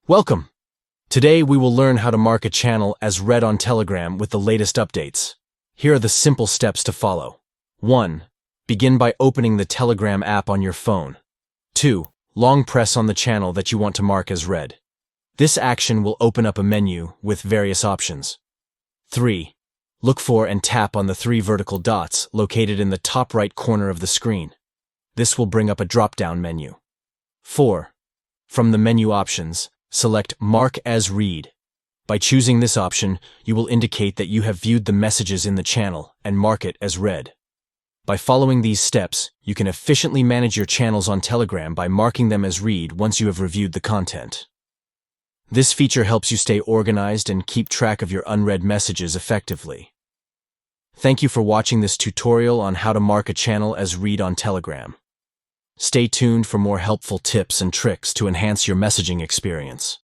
Welcome! Today we will learn how to mark a channel as read on Telegram with the latest updates. Here are the simple steps to follow. 1. Begin by opening the Telegram app on your phone. 2. Long press on the channel that you want to mark as read. This action will open up a menu with various options. 3. Look for and tap on the 3 vertical dots located in the top right corner of the screen. This will bring up a drop-down menu. 4. From the menu options, select Mark as Read. By choosing this option, you will indicate that you have viewed the messages in the channel and mark it as read. By following these steps, you can efficiently manage your channels on Telegram by marking them as read once you have reviewed the content. This feature helps you stay organized and keep track of your unread messages effectively. Thank you for watching this tutorial on how to mark a channel as read on Telegram. Stay tuned for more helpful tips and tricks to enhance your messaging experience.